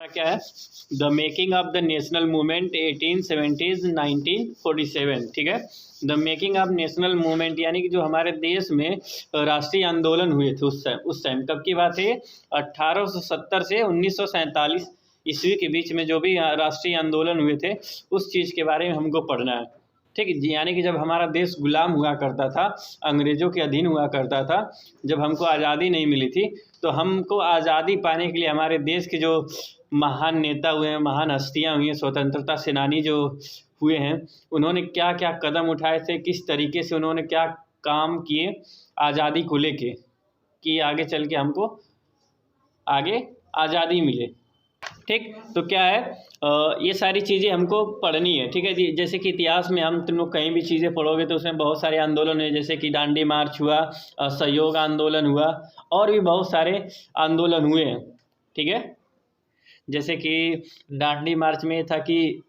क्या है the making of the national movement 1870s 1947। ठीक है, the making of national movement यानी कि जो हमारे देश में राष्ट्रीय आंदोलन हुए थे उस टाइम कब की बात है? 1870 से 1947 ईस्वी के बीच में जो भी राष्ट्रीय आंदोलन हुए थे उस चीज़ के बारे में हमको पढ़ना है। ठीक है, यानी कि जब हमारा देश गुलाम हुआ करता था, अंग्रेज़ों के अधीन हुआ करता था, जब हमको आज़ादी नहीं मिली थी, तो हमको आज़ादी पाने के लिए हमारे देश के जो महान नेता हुए हैं, महान हस्तियां हुई हैं, स्वतंत्रता सेनानी जो हुए हैं, उन्होंने क्या क्या कदम उठाए थे, किस तरीके से उन्होंने क्या काम किए आज़ादी को लेके कि आगे चल के हमको आगे आज़ादी मिले। ठीक, तो क्या है ये सारी चीज़ें हमको पढ़नी है। ठीक है जी, जैसे कि इतिहास में तुम लोग कहीं भी चीज़ें पढ़ोगे तो उसमें बहुत सारे आंदोलन है, जैसे कि दांडी मार्च हुआ, सहयोग आंदोलन हुआ, और भी बहुत सारे आंदोलन हुए हैं। ठीक है, जैसे कि दांडी मार्च में था कि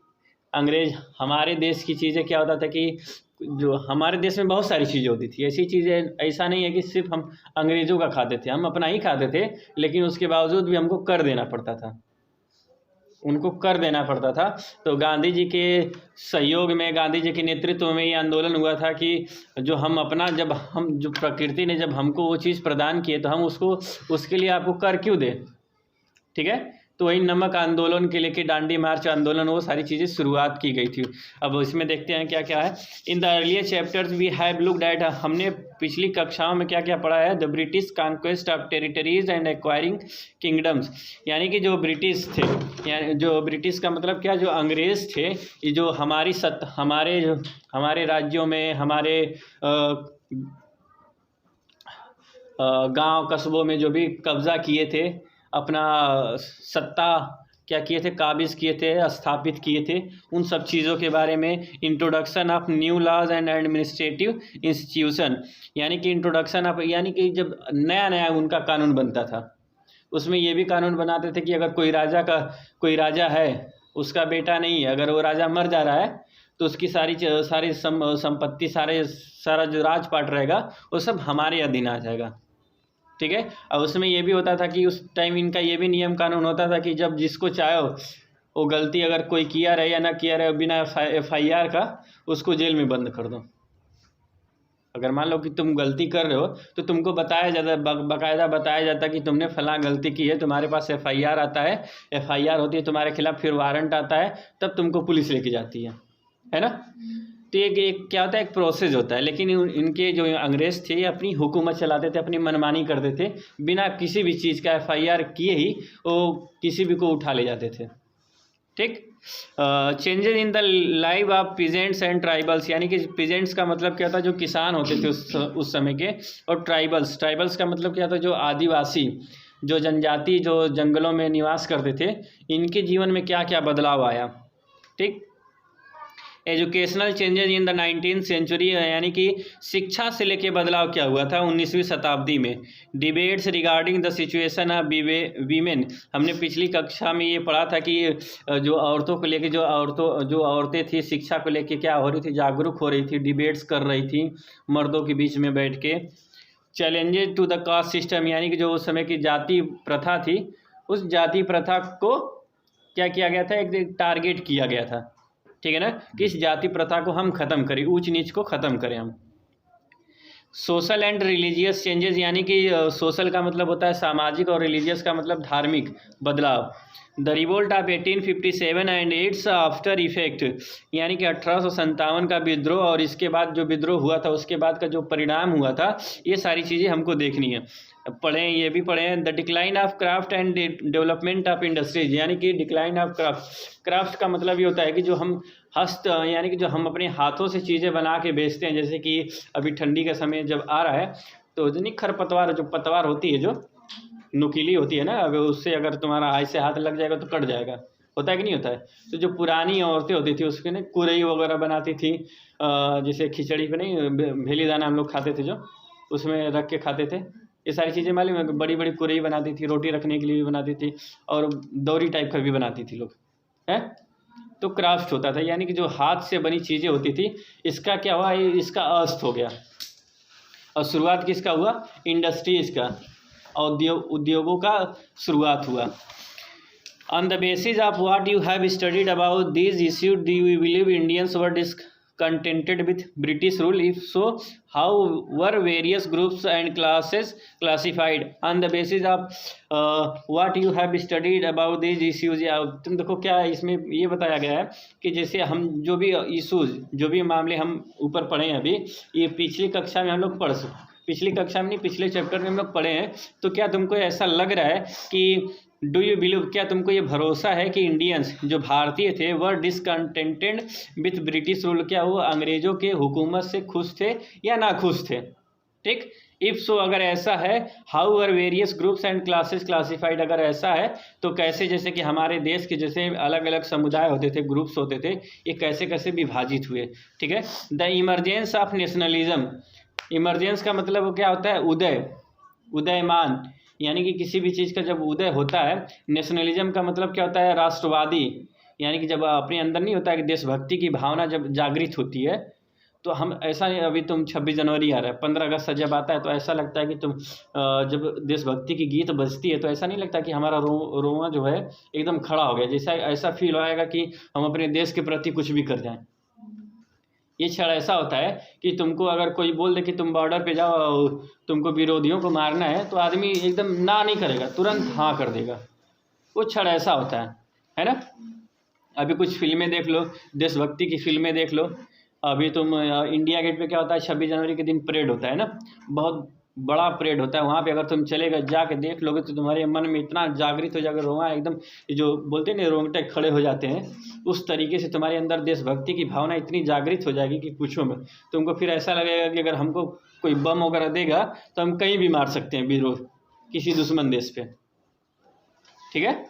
अंग्रेज हमारे देश की चीज़ें क्या होता था कि जो हमारे देश में बहुत सारी चीज़ें होती थी, ऐसी चीज़ें, ऐसा नहीं है कि सिर्फ हम अंग्रेज़ों का खाते थे, हम अपना ही खाते थे, लेकिन उसके बावजूद भी हमको कर देना पड़ता था, उनको कर देना पड़ता था। तो गांधी जी के सहयोग में, गांधी जी के नेतृत्व में ये आंदोलन हुआ था कि जो हम अपना, जब हम जो प्रकृति ने जब हमको वो चीज़ प्रदान किए तो हम उसके लिए आपको कर क्यों दें। ठीक है, तो वही नमक आंदोलन के लेके दांडी मार्च आंदोलन, वो सारी चीज़ें शुरुआत की गई थी। अब इसमें देखते हैं क्या क्या है। In the earlier chapters we have looked at, हमने पिछली कक्षाओं में क्या क्या पढ़ा है? The British conquest of territories and acquiring kingdoms, यानी कि जो ब्रिटिश थे, यानी जो ब्रिटिश का मतलब क्या, जो अंग्रेज़ थे, ये जो हमारे राज्यों में, हमारे गांव कस्बों में जो भी कब्ज़ा किए थे, अपना सत्ता क्या किए थे, काबिज किए थे, स्थापित किए थे, उन सब चीज़ों के बारे में। Introduction of new laws and administrative institution, यानी कि इंट्रोडक्शन ऑफ, यानी कि जब नया उनका कानून बनता था, उसमें ये भी कानून बनाते थे कि अगर कोई राजा है, उसका बेटा नहीं है, अगर वो राजा मर जा रहा है तो उसकी सारी संपत्ति, सारा जो राजपाट रहेगा वो सब हमारे अधीन आ जाएगा। ठीक है, अब उसमें ये भी होता था कि उस टाइम इनका ये भी नियम कानून होता था कि जब जिसको चाहो वो गलती अगर कोई किया रहे या ना किया रहे, बिना FIR का उसको जेल में बंद कर दो। अगर मान लो कि तुम गलती कर रहे हो तो तुमको बताया जाता, बाकायदा बताया जाता कि तुमने फलां गलती की है, तुम्हारे पास FIR आता है, FIR होती है तुम्हारे खिलाफ, फिर वारंट आता है, तब तुमको पुलिस लेके जाती है ना। तो ये क्या होता है, एक प्रोसेस होता है। लेकिन इनके जो अंग्रेज़ थे, ये अपनी हुकूमत चलाते थे, अपनी मनमानी करते थे, बिना किसी भी चीज़ का FIR किए ही वो किसी भी को उठा ले जाते थे। ठीक, changes in the life of peasants and tribals, यानी कि पीजेंट्स का मतलब क्या था, जो किसान होते थे उस समय के, और ट्राइबल्स का मतलब क्या था, जो आदिवासी, जो जनजाति, जो जंगलों में निवास करते थे, इनके जीवन में क्या क्या बदलाव आया। ठीक, educational changes in the 19th century, यानी कि शिक्षा से लेके बदलाव क्या हुआ था 19वीं शताब्दी में। Debates regarding the situation of women, हमने पिछली कक्षा में ये पढ़ा था कि जो औरतों को लेके, जो औरतें थी, शिक्षा को लेके क्या हो रही थी, जागरूक हो रही थी, डिबेट्स कर रही थी मर्दों के बीच में बैठ के। Challenges to the caste system, यानी कि जो उस समय की जाति प्रथा थी, उस जाति प्रथा को क्या किया गया था, एक टारगेट किया गया था। ठीक है ना, कि इस जाति प्रथा को हम ख़त्म करें, ऊंच नीच को ख़त्म करें हम। सोशल एंड रिलीजियस चेंजेस, यानी कि सोशल का मतलब होता है सामाजिक, और रिलीजियस का मतलब धार्मिक बदलाव। The revolt of 1857 and it's after effect, यानी कि 1857 का विद्रोह और इसके बाद जो विद्रोह हुआ था उसके बाद का जो परिणाम हुआ था, ये सारी चीज़ें हमको देखनी है। पढ़ें, ये भी पढ़ें। The decline of craft and development of industries, यानी कि डिक्लाइन ऑफ क्राफ्ट का मतलब ये होता है कि जो हम यानी कि जो हम अपने हाथों से चीज़ें बना के बेचते हैं, जैसे कि अभी ठंडी का समय जब आ रहा है तो नहीं, खरपतवार, जो पतवार होती है, जो नुकीली होती है ना, अगर उससे अगर तुम्हारा ऐसे हाथ लग जाएगा तो कट जाएगा, होता है कि नहीं होता है। तो जो पुरानी औरतें होती थी उसके ना कुरई वगैरह बनाती थी, जैसे खिचड़ी पे नहीं, भेली दाना हम लोग खाते थे, जो उसमें रख के खाते थे, ये सारी चीज़ें मालूम है। बड़ी बड़ी कुरई बनाती थी, रोटी रखने के लिए भी बनाती थी, और दौरी टाइप का भी बनाती थी लोग, है। तो क्राफ्ट होता था, यानी कि जो हाथ से बनी चीज़ें होती थी, इसका क्या हुआ, इसका अस्त हो गया, और शुरुआत किसका हुआ, इंडस्ट्रीज़ का, उद्योगों का शुरुआत हुआ। On the basis of what you have studied about these issues, do you believe Indians were discontented with British rule? If so, how were various groups and classes classified? On the basis of what you have studied about these issues, या तुम देखो क्या इसमें ये बताया गया है कि जैसे हम जो भी इशूज़, जो भी मामले हम ऊपर पढ़े हैं अभी, ये पिछली कक्षा में हम लोग पिछली कक्षा में नहीं, पिछले चैप्टर में हम लोग पढ़े हैं। तो क्या तुमको ऐसा लग रहा है कि डू यू बिलीव, क्या तुमको ये भरोसा है कि इंडियंस जो भारतीय थे वर डिसकंटेंटेड विथ ब्रिटिश रूल, क्या वो अंग्रेजों के हुकूमत से खुश थे या ना खुश थे? ठीक, इफ सो अगर ऐसा है, how were various groups and classes classified, अगर ऐसा है तो कैसे, जैसे कि हमारे देश के जैसे अलग अलग समुदाय होते थे, ग्रुप्स होते थे, ये कैसे कैसे विभाजित हुए। ठीक है, the emergence of nationalism, emergence का मतलब क्या होता है? उदयमान, यानी कि किसी भी चीज़ का जब उदय होता है। नेशनलिज्म का मतलब क्या होता है? राष्ट्रवादी, यानी कि जब अपने अंदर नहीं होता है कि देशभक्ति की भावना जब जागृत होती है, तो हम ऐसा नहीं, अभी तुम 26 जनवरी आ रहा है, 15 अगस्त जब आता है तो ऐसा लगता है कि तुम जब देशभक्ति की गीत बजती है तो ऐसा नहीं लगता कि हमारा रोआ जो है एकदम खड़ा हो गया, जैसा ऐसा फील होएगा कि हम अपने देश के प्रति कुछ भी कर जाएं। ये क्षण ऐसा होता है कि तुमको अगर कोई बोल दे कि तुम बॉर्डर पे जाओ, तुमको विरोधियों को मारना है, तो आदमी एकदम ना नहीं करेगा, तुरंत हाँ कर देगा। वो क्षण ऐसा होता है ना। अभी कुछ फिल्में देख लो, देशभक्ति की फिल्में देख लो। अभी तुम इंडिया गेट पे क्या होता है? 26 जनवरी के दिन परेड होता है ना, बहुत बड़ा परेड होता है। वहाँ पे अगर तुम चलेगा जाके देख लोगे तो तुम्हारे मन में इतना जागृत हो जाएगा, रोआ एकदम, जो बोलते हैं ना रोंगटे खड़े हो जाते हैं, उस तरीके से तुम्हारे अंदर देशभक्ति की भावना इतनी जागृत हो जाएगी कि पूछो मत। तुमको फिर ऐसा लगेगा कि अगर हमको कोई बम वगैरह देगा तो हम कहीं भी मार सकते हैं विरोध, किसी दुश्मन देश पे। ठीक है,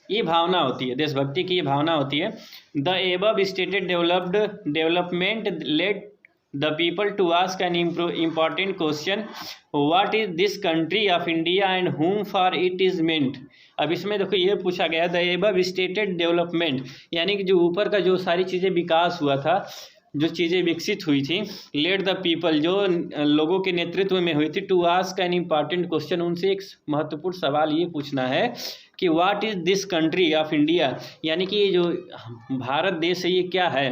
ये भावना होती है देशभक्ति की, ये भावना होती है। The above stated development led the people to ask an important question, what is this country of India and whom for it is meant। अब इसमें देखो ये पूछा गया the above stated development, यानी कि जो ऊपर का जो सारी चीज़ें विकास हुआ था, जो चीज़ें विकसित हुई थी, लेट द पीपल, जो लोगों के नेतृत्व में हुई थी, to ask an important question, उनसे एक महत्वपूर्ण सवाल ये पूछना है कि what is this country of India, यानी कि ये जो भारत देश है ये क्या है,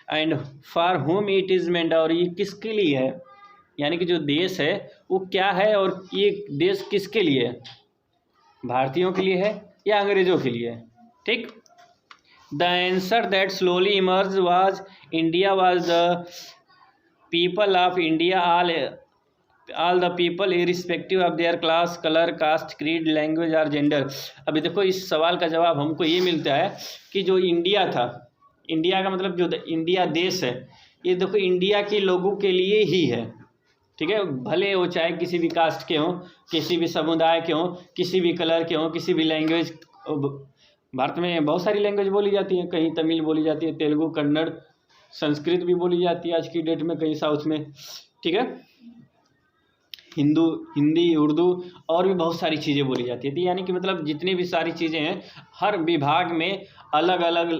and for home it is meant, और ये किसके लिए है, यानी कि जो देश है वो क्या है और ये देश किसके लिए है, भारतीयों के लिए है या अंग्रेज़ों के लिए है। ठीक, the answer that slowly emerge was India was the people of India, all the people irrespective of their class, colour, caste, creed, language और जेंडर। अभी देखो इस सवाल का जवाब हमको ये मिलता है कि जो इंडिया था, इंडिया का मतलब जो इंडिया देश है, ये देखो इंडिया के लोगों के लिए ही है। ठीक है, भले वो चाहे किसी भी कास्ट के हों, किसी भी समुदाय के हों, किसी भी कलर के हों, किसी भी लैंग्वेज, भारत में बहुत सारी लैंग्वेज बोली जाती हैं, कहीं तमिल बोली जाती है, तेलुगु, कन्नड़, संस्कृत भी बोली जाती है आज की डेट में कहीं साउथ में। ठीक है, हिंदी, उर्दू और भी बहुत सारी चीज़ें बोली जाती है। यानी कि मतलब जितनी भी सारी चीज़ें हैं, हर विभाग में अलग अलग,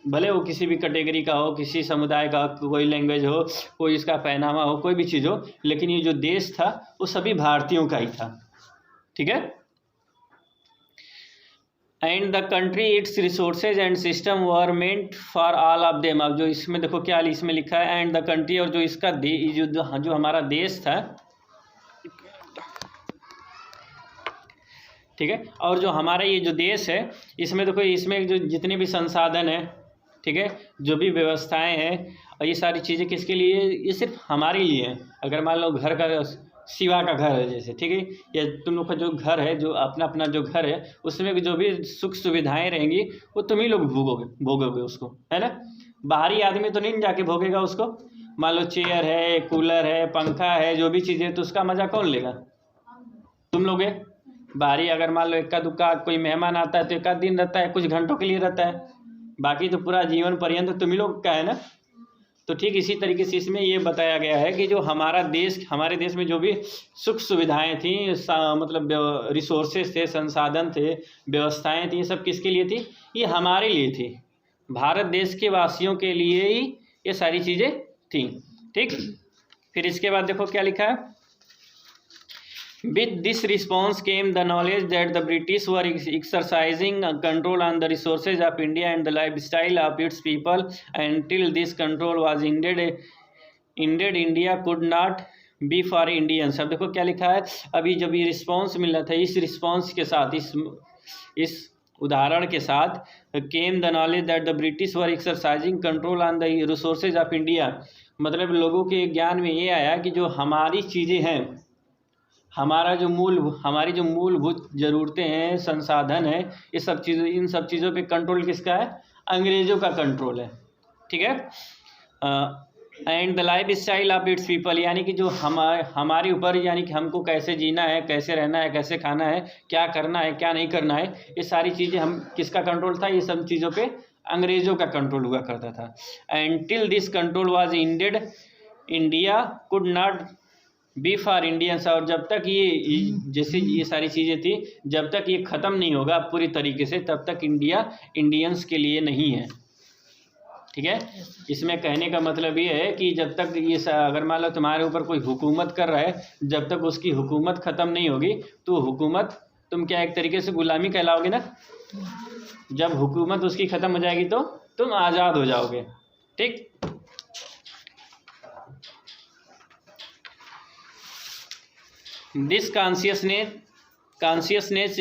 भले वो किसी भी कैटेगरी का हो, किसी समुदाय का कोई लैंग्वेज हो, कोई इसका पहनावा हो, कोई भी चीज़ हो, लेकिन ये जो देश था वो सभी भारतीयों का ही था। ठीक है, and the country it's resources and system were meant for all of them. अब जो इसमें देखो क्या इसमें लिखा है, एंड द कंट्री, और जो इसका जो हमारा देश था, ठीक है, और जो हमारा ये जो देश है, इसमें देखो इसमें जो जितने भी संसाधन है, ठीक है, जो भी व्यवस्थाएं हैं, और ये सारी चीज़ें किसके लिए? ये सिर्फ हमारे लिए हैं। अगर मान लो घर का, शिवा का घर है जैसे, ठीक है, या तुम लोग का जो घर है, जो अपना अपना जो घर है, उसमें जो भी सुख सुविधाएं रहेंगी वो तुम ही लोग भोगोगे उसको, है ना। बाहरी आदमी तो नहीं जाके भोगेगा उसको। मान लो चेयर है, कूलर है, पंखा है, जो भी चीज़ें, तो उसका मज़ा कौन लेगा? तुम लोगे। बाहरी अगर मान लो इक्का दुक्का कोई मेहमान आता है तो एक आध दिन रहता है, कुछ घंटों के लिए रहता है, बाकी तो पूरा जीवन पर्यंत तुम ही लोग का है ना। तो ठीक इसी तरीके से इसमें ये बताया गया है कि जो हमारा देश, हमारे देश में जो भी सुख सुविधाएं थी, मतलब रिसोर्सेज थे, संसाधन थे, व्यवस्थाएं थी, ये सब किसके लिए थी? ये हमारे लिए थी, भारत देश के वासियों के लिए ही ये सारी चीज़ें थी। ठीक, फिर इसके बाद देखो क्या लिखा है, With this response came the knowledge that the British were exercising control on the resources of India and the lifestyle of its people. Until this control was ended, India could not be for Indians. अब देखो क्या लिखा है, अभी जब ये response मिल रहा था, इस रिस्पॉन्स के साथ, इस उदाहरण के साथ, came the knowledge that the British were exercising control on the resources of India. मतलब लोगों के ज्ञान में ये आया कि जो हमारी चीज़ें हैं, हमारी जो मूलभूत ज़रूरतें हैं, संसाधन है, ये सब चीज़ों, इन सब चीज़ों पे कंट्रोल किसका है? अंग्रेज़ों का कंट्रोल है। ठीक है। And the life style of its people, यानी कि जो हमारे ऊपर, यानी कि हमको कैसे जीना है, कैसे रहना है, कैसे खाना है, क्या करना है, क्या नहीं करना है, ये सारी चीज़ें हम किसका कंट्रोल था? ये सब चीज़ों पे अंग्रेज़ों का कंट्रोल हुआ करता था। And till this control was ended, India could not be for Indians. और जब तक ये, जैसे ये सारी चीज़ें थी, जब तक ये ख़त्म नहीं होगा पूरी तरीके से, तब तक इंडिया इंडियंस के लिए नहीं है। ठीक है। इसमें कहने का मतलब ये है कि जब तक ये, अगर मान लो तुम्हारे ऊपर कोई हुकूमत कर रहा है, जब तक उसकी हुकूमत ख़त्म नहीं होगी तो हुकूमत, तुम क्या एक तरीके से गुलामी कहलाओगे ना। जब हुकूमत उसकी ख़त्म हो जाएगी तो तुम आज़ाद हो जाओगे। ठीक। This consciousness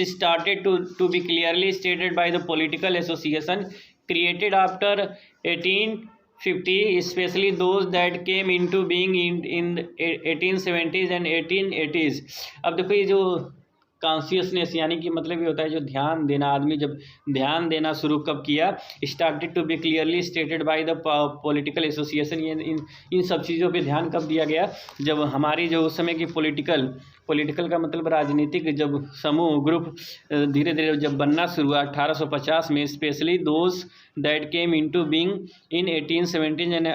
started to be clearly stated by the political association created after 1850, especially those that came into being in 1870s and 1880s। अब देखो ये जो कॉन्शियसनेस, यानी कि मतलब ये होता है जो ध्यान देना, आदमी जब ध्यान देना शुरू कब किया? Started to be clearly stated by the political association. ये इन सब चीज़ों पे ध्यान कब दिया गया? जब हमारी जो उस समय की पॉलिटिकल का मतलब राजनीतिक जब समूह, ग्रुप धीरे धीरे जब बनना शुरू हुआ 1850 में, specially those that came into being in 1870 and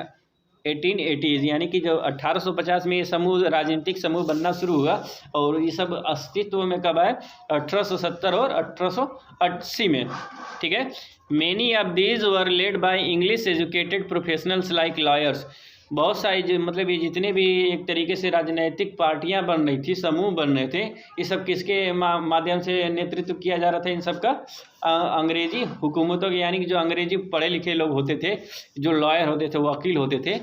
1880, यानी कि जब 1850 में ये समूह, राजनीतिक समूह बनना शुरू हुआ, और ये सब अस्तित्व में कब आए? 1870 और 1880 में। ठीक है। Many of these were led by English educated professionals like lawyers. बहुत सारी जो, मतलब ये जितने भी एक तरीके से राजनीतिक पार्टियां बन रही थी, समूह बन रहे थे, ये सब किसके माध्यम से नेतृत्व किया जा रहा था? इन सब का अंग्रेजी हुकूमतों के, यानी कि जो अंग्रेजी पढ़े लिखे लोग होते थे, जो लॉयर होते थे, वकील होते थे,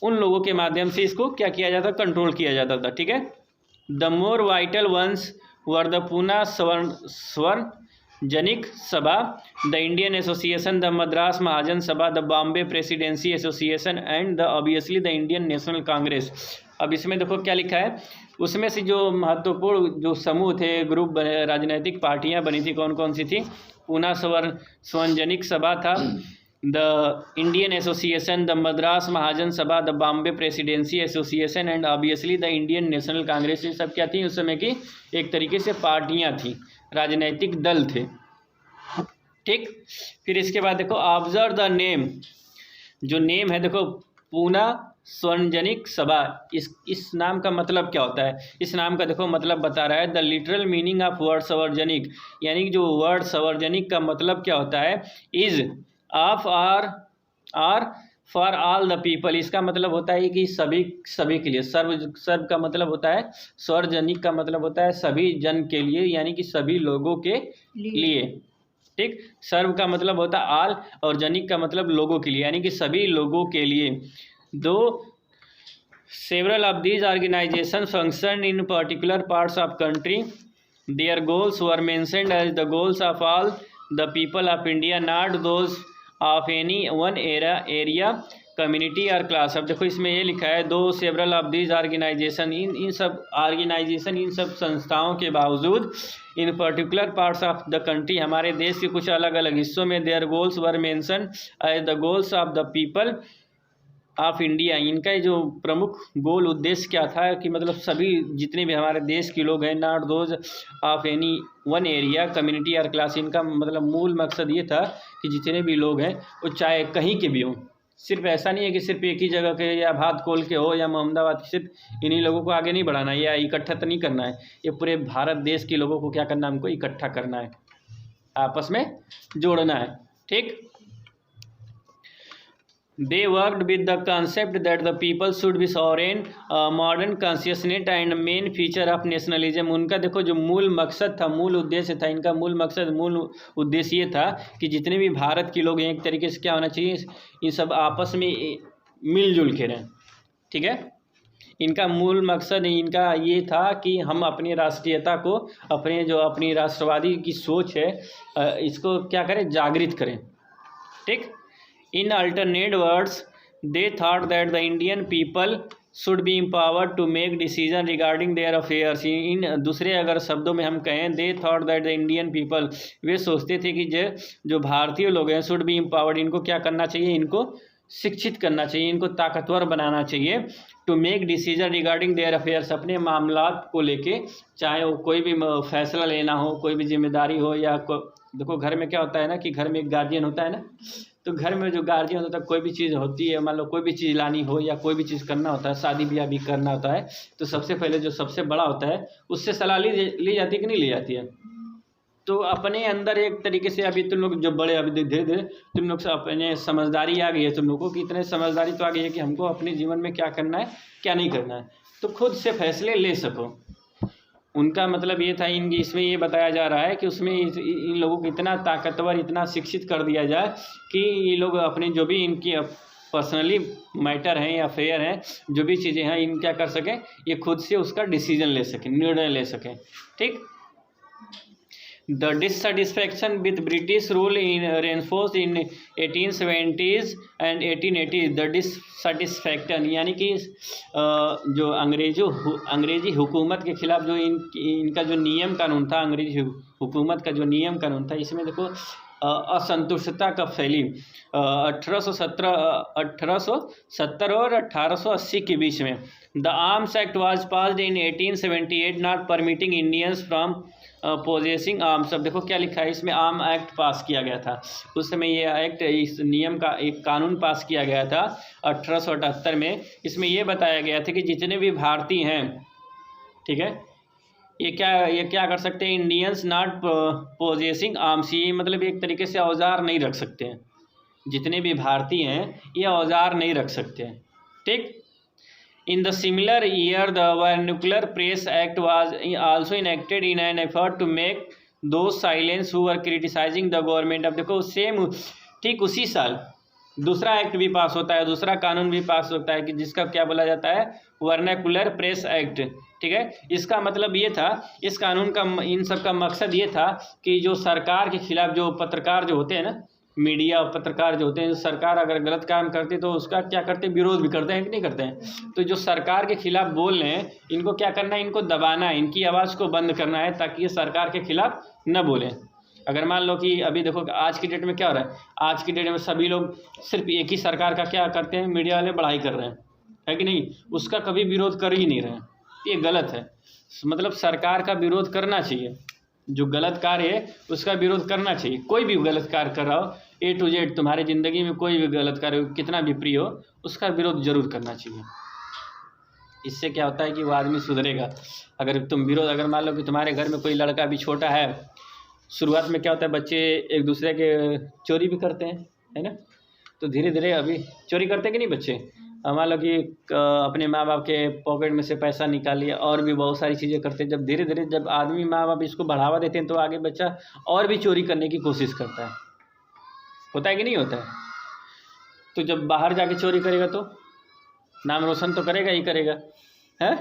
उन लोगों के माध्यम से इसको क्या किया जाता? कंट्रोल किया जाता था। ठीक है। The more vital ones were the Poona Sarvajanik Sabha, the Indian Association, the Madras Mahajan Sabha, the Bombay Presidency Association and the obviously the Indian National Congress. अब इसमें देखो क्या लिखा है, उसमें से जो महत्वपूर्ण जो समूह थे, ग्रुप बने, राजनीतिक पार्टियां बनी थी, कौन कौन सी थी? पूना स्वर्ण जनिक सभा था, the Indian Association, the Madras Mahajan Sabha, the Bombay Presidency Association and obviously the Indian National Congress. ये सब क्या थी? उस समय की एक तरीके से पार्टियां थी, राजनीतिक दल थे। ठीक। फिर इसके बाद देखो, ऑब्जर्व द नेम, जो नेम है देखो, पूना स्वर्णजनिक सभा, इस नाम का मतलब क्या होता है? इस नाम का देखो मतलब बता रहा है, the literal meaning of word सार्वजनिक, यानी कि जो वर्ड सार्वजनिक का मतलब क्या होता है? Is of or for all the people. इसका मतलब होता है कि सभी के लिए। सर्व का मतलब होता है, सार्वजनिक का मतलब होता है सभी जन के लिए, यानी कि सभी लोगों के लिए। ठीक। सर्व का मतलब होता है ऑल, और जनिक का मतलब लोगों के लिए, यानी कि सभी लोगों के लिए। Though several of these organisation function in particular parts of country, their goals were mentioned as the goals of all the people of India, not those of any one area, community और class. अब देखो इसमें ये लिखा है, though several of these organisation, इन सब organisation, इन सब संस्थाओं के बावजूद, in particular parts of the country, हमारे देश के कुछ अलग अलग हिस्सों में, there goals were mention as the goals of the people of India. इनका जो प्रमुख गोल उद्देश्य क्या था कि मतलब सभी जितने भी हमारे देश के लोग हैं, not those of any one area, community और क्लास। इनका मतलब मूल मकसद ये था कि जितने भी लोग हैं वो चाहे कहीं के भी हों, सिर्फ ऐसा नहीं है कि सिर्फ एक ही जगह के या भात कोल के हो या मोहम्मदाबाद, सिर्फ इन्हीं लोगों को आगे नहीं बढ़ाना है या इकट्ठा तो नहीं करना है, ये पूरे भारत देश के लोगों को क्या करना है? हमको इकट्ठा करना है, आपस में जोड़ना है। ठीक। They worked with the concept that the people should be sovereign, modern consciousness and main feature of nationalism। उनका देखो जो मूल मकसद था, मूल उद्देश्य था, इनका मूल मकसद, मूल उद्देश्य ये था कि जितने भी भारत के लोग हैं एक तरीके से क्या होना चाहिए, ये सब आपस में मिलजुल के रहें। ठीक है, इनका मूल मकसद इनका ये था कि हम अपनी राष्ट्रीयता को, अपनी राष्ट्रवादी की सोच है, इसको क्या करें, जागृत करें। ठीक, in alternate words they thought that the Indian people should be empowered to make decision regarding their affairs. In दूसरे अगर शब्दों में हम कहें, they thought that the Indian people, वे सोचते थे कि जो भारतीय लोग हैं, शुड बी एम्पावर्ड, इनको क्या करना चाहिए, इनको शिक्षित करना चाहिए, इनको ताकतवर बनाना चाहिए, to make decision regarding their affairs, अपने मामलात को लेके, चाहे वो कोई भी फैसला लेना हो, कोई भी जिम्मेदारी हो, या देखो घर में क्या होता है ना कि घर में एक गार्जियन होता है ना, तो घर में जो गार्जियन होता है, कोई भी चीज़ होती है, मान लो कोई भी चीज़ लानी हो या कोई भी चीज़ करना होता है, शादी ब्याह भी करना होता है, तो सबसे पहले जो सबसे बड़ा होता है उससे सलाह ली जाती है कि नहीं ली जाती है। तो अपने अंदर एक तरीके से अभी तुम लोग जो बड़े, अभी धीरे धीरे तुम लोग से अपने समझदारी आ गई है, तुम लोगों को इतने समझदारी तो आ गई है कि हमको अपने जीवन में क्या करना है, क्या नहीं करना है, तो खुद से फैसले ले सको। उनका मतलब ये था, इसमें ये बताया जा रहा है कि उसमें इन लोगों को इतना ताकतवर, इतना शिक्षित कर दिया जाए कि ये लोग अपने जो भी इनकी पर्सनली मैटर हैं या अफेयर हैं, जो भी चीज़ें हैं, इन क्या कर सकें, ये खुद से उसका डिसीजन ले सकें, निर्णय ले सकें। ठीक, The dissatisfaction with British rule reinforced in 1870s and 1880s। The dissatisfaction यानी कि जो अंग्रेजी हुकूमत के खिलाफ जो इनका जो नियम कानून था, अंग्रेजी हुकूमत का जो नियम कानून था, इसमें देखो असंतुष्टता कब फैली, 1870 और 1880 के बीच में। The arms act was passed in 1878 not permitting Indians from possessing arms. अब देखो क्या लिखा है इसमें, आर्म एक्ट पास किया गया था उस समय, ये एक्ट, इस नियम का एक कानून पास किया गया था 1878 में। इसमें ये बताया गया था कि जितने भी भारतीय हैं, ठीक है, ये क्या कर सकते हैं, इंडियंस नॉट पोजेसिंग आर्म्स, ये मतलब एक तरीके से औजार नहीं रख सकते हैं, जितने भी भारतीय हैं ये औजार नहीं रख सकते हैं। ठीक, in the similar year the Vernacular Press Act was also enacted in an effort to make those silence who were criticizing the government। अब देखो सेम ठीक उसी साल दूसरा एक्ट भी पास होता है, दूसरा कानून भी पास होता है कि जिसका क्या बोला जाता है, वर्नाकुलर प्रेस एक्ट। ठीक है, इसका मतलब ये था, इस कानून का, इन सब का मकसद ये था कि जो सरकार के खिलाफ जो पत्रकार जो होते हैं ना, मीडिया और पत्रकार जो होते हैं, सरकार अगर गलत काम करती है तो उसका क्या करते हैं, विरोध भी करते हैं कि नहीं करते हैं। तो जो सरकार के खिलाफ बोल रहे हैं, इनको क्या करना है, इनको दबाना है, इनकी आवाज़ को बंद करना है ताकि ये सरकार के खिलाफ न बोलें। अगर मान लो कि अभी देखो आज की डेट में क्या हो रहा है, आज की डेट में सभी लोग सिर्फ एक ही सरकार का क्या करते हैं, मीडिया वाले बढ़ाई कर रहे हैं, है कि नहीं, उसका कभी विरोध कर ही नहीं रहे हैं, ये गलत है। मतलब सरकार का विरोध करना चाहिए, जो गलत कार्य है उसका विरोध करना चाहिए। कोई भी गलत कार्य कर रहा हो, A to Z तुम्हारे ज़िंदगी में कोई भी गलत कार्य कितना भी प्रिय हो, उसका विरोध जरूर करना चाहिए। इससे क्या होता है कि वो आदमी सुधरेगा। अगर तुम विरोध, अगर मान लो कि तुम्हारे घर में कोई लड़का भी छोटा है, शुरुआत में क्या होता है, बच्चे एक दूसरे के चोरी भी करते हैं, है ना, तो धीरे धीरे अभी चोरी करते कि नहीं बच्चे, मान लो कि अपने माँ बाप के पॉकेट में से पैसा निकाल लिया, और भी बहुत सारी चीज़ें करते हैं। जब धीरे धीरे जब आदमी, माँ बाप इसको बढ़ावा देते हैं तो आगे बच्चा और भी चोरी करने की कोशिश करता है, होता है कि नहीं होता है। तो जब बाहर जाके चोरी करेगा तो नाम रोशन तो करेगा ही करेगा, है।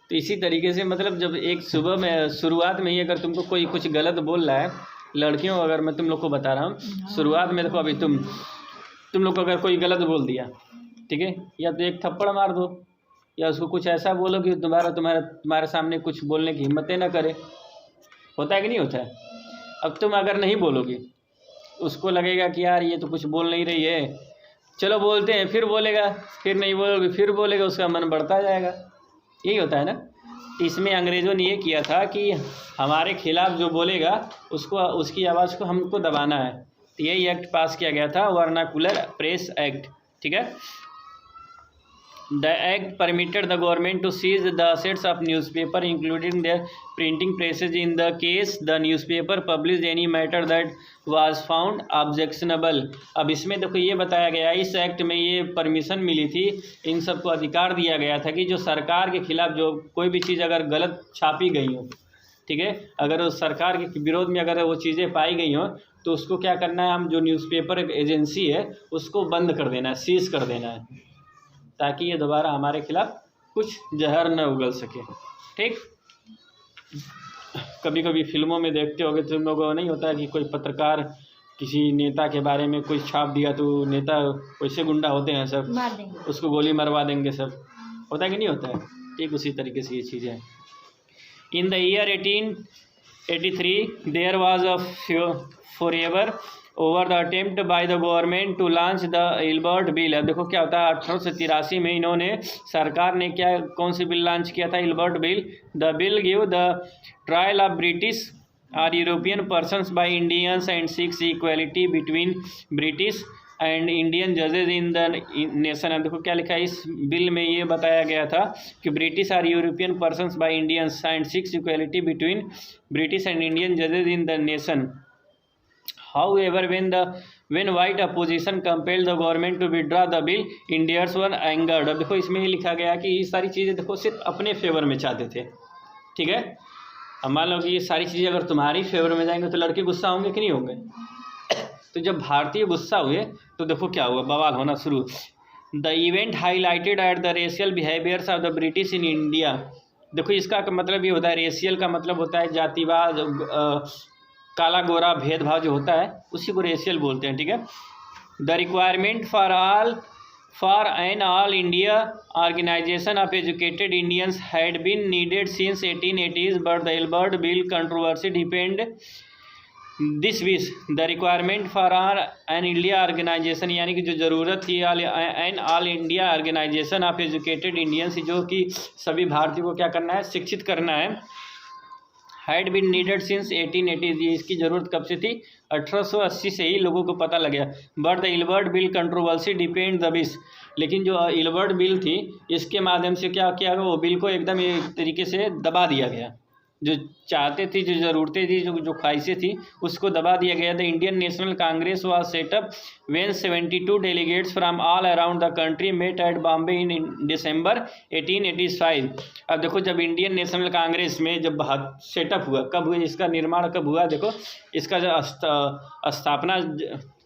तो इसी तरीके से मतलब जब एक सुबह में, शुरुआत में ही अगर तुमको कोई कुछ गलत बोल रहा है, लड़कियों अगर मैं तुम लोग को बता रहा हूँ, शुरुआत में देखो अभी तुम लोग को अगर कोई गलत बोल दिया, ठीक है, या तो एक थप्पड़ मार दो, या उसको कुछ ऐसा बोलो कि तुम्हारे सामने कुछ बोलने की हिम्मतें ना करे, होता है कि नहीं होता है। अब तुम अगर नहीं बोलोगे, उसको लगेगा कि यार ये तो कुछ बोल नहीं रही है, चलो बोलते हैं, फिर बोलेगा, फिर नहीं बोलोगे, फिर बोलेगा, उसका मन बढ़ता जाएगा, यही होता है ना। इसमें अंग्रेज़ों ने ये किया था कि हमारे खिलाफ जो बोलेगा उसको, उसकी आवाज़ को हमको दबाना है, तो यही एक्ट पास किया गया था, वर्नाकुलर प्रेस एक्ट। ठीक है, the act permitted the government to seize the assets of newspaper including their printing presses in the case the newspaper publish any matter that was found objectionable. अब इसमें देखो ये बताया गया, इस एक्ट में ये परमिशन मिली थी, इन सबको अधिकार दिया गया था कि जो सरकार के खिलाफ जो कोई भी चीज़ अगर गलत छापी गई हो, ठीक है, अगर उस सरकार के विरोध में अगर वो चीज़ें पाई गई हों तो उसको क्या करना है, हम जो न्यूज़पेपर एजेंसी है उसको बंद कर देना है, सीज कर देना है, ताकि ये दोबारा हमारे खिलाफ कुछ जहर न उगल सके। ठीक, कभी कभी फिल्मों में देखते होगे तुम लोगों को, नहीं होता है कि कोई पत्रकार किसी नेता के बारे में कोई छाप दिया तो नेता वैसे गुंडा होते हैं सब, मार देंगे, उसको गोली मरवा देंगे सब, होता है कि नहीं होता है? ठीक उसी तरीके से ये चीज़ें हैं। In the year 1883, there was a forever over the attempt by the government to launch the Ilbert bill. अब देखो क्या होता है, 1883 में इन्होंने, सरकार ने क्या, कौन सी बिल लॉन्च किया था? Ilbert bill. The bill give the trial of British और European persons by Indians and seeks equality between British and Indian जजेज इन द नेशन। अब देखो क्या लिखा है इस बिल में, ये बताया गया था कि ब्रिटिश और European persons by Indians and seeks equality between British and Indian जजेज in the nation. However when white opposition compelled the government to withdraw the bill, Indians were angered। अब देखो इसमें ये लिखा गया कि ये सारी चीज़ें देखो सिर्फ अपने फेवर में चाहते थे, ठीक है। अब मान लो कि ये सारी चीज़ें अगर तुम्हारी फेवर में जाएंगे तो लड़के गुस्सा होंगे कि नहीं होंगे? तो जब भारतीय गुस्सा हुए तो देखो क्या हुआ, बवाल होना शुरू। The event highlighted at the racial behaviours of the British in India. देखो इसका मतलब ये होता है, रेशियल का मतलब होता है जातिवाद, काला गोरा भेदभाव जो होता है उसी को रेशियल बोलते हैं, ठीक है। The requirement for an all India organisation of educated Indians had been needed since 1880s, but the Ilbert bill controversy depend this wish. The requirement for an India organisation, यानी कि जो ज़रूरत थी an all India organisation of educated Indians, जो कि सभी भारतीयों को क्या करना है, शिक्षित करना है, हैड बीन नीडेड सिंस 1880। इसकी ज़रूरत कब से थी? 1880 से ही लोगों को पता लगा। But the Ilbert bill controversy depend the wish. लेकिन जो इल्बर्ट बिल थी इसके माध्यम से क्या किया गया, वो बिल को एकदम एक तरीके से दबा दिया गया। जो चाहते थे, जो ज़रूरतें थी, जो ख्वाहिशें थी, उसको दबा दिया गया। The Indian National Congress was set up when 72 delegates from all around the country met at Bombay in December 1885। अब देखो जब इंडियन नेशनल कांग्रेस में जब सेटअप हुआ, कब हुआ इसका निर्माण, कब हुआ? देखो इसका जो स्थापना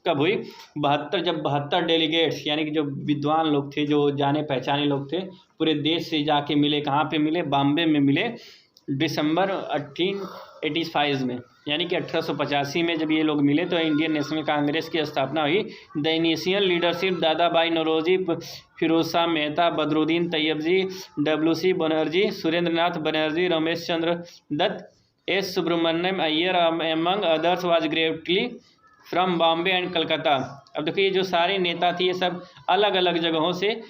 कब हुई? 72, जब 72 डेलीगेट्स यानी कि जो विद्वान लोग थे, जो जाने पहचाने लोग थे, पूरे देश से जाके मिले। कहाँ पे मिले? बॉम्बे में मिले, दिसंबर 1885 में, यानी कि 1885 में जब ये लोग मिले तो इंडियन नेशनल कांग्रेस की स्थापना हुई। The initial leadership Dadabhai Naoroji, Pherozeshah Mehta, Badruddin Tyabji, WC Banerjee, Surendranath Banerjee, Romesh Chunder Dutt, S Subramania Iyer among others was greatly from Bombay and Calcutta. अब देखो ये जो सारे नेता थे ये सब अलग अलग जगहों से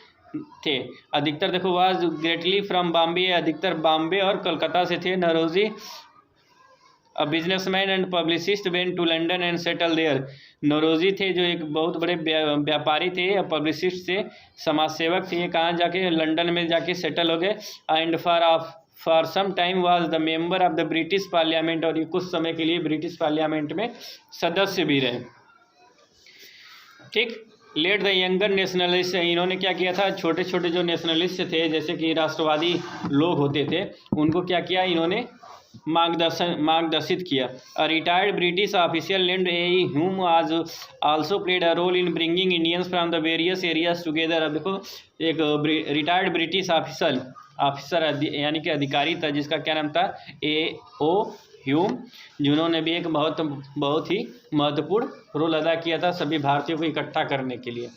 थे। अधिकतर देखो वाज ग्रेटली फ्रॉम बॉम्बे, अधिकतर बॉम्बे और कलकत्ता से थे। Naoroji a businessman and publicist went to London and settle there. Naoroji थे जो एक बहुत बड़े व्यापारी थे या पब्लिसिस्ट थे, समाज सेवक थे। ये कहाँ जाके? लंदन में जाके सेटल हो गए। And for some time was the member of the British parliament, और ये कुछ समय के लिए ब्रिटिश पार्लियामेंट में सदस्य भी रहे, ठीक। लेट द यंगर नेशनलिस्ट, इन्होंने क्या किया था, छोटे छोटे जो नेशनलिस्ट थे, जैसे कि राष्ट्रवादी लोग होते थे, उनको क्या किया, इन्होंने मार्गदर्शित किया। A retired British official named A Hume आज also played a role in bringing Indians from the various areas together. अब देखो एक रिटायर्ड ब्रिटिश ऑफिसर यानी कि अधिकारी था, जिसका क्या नाम था, A.O. ह्यूम, जिन्होंने भी एक बहुत ही महत्वपूर्ण रोल अदा किया था सभी भारतीयों को इकट्ठा करने के लिए।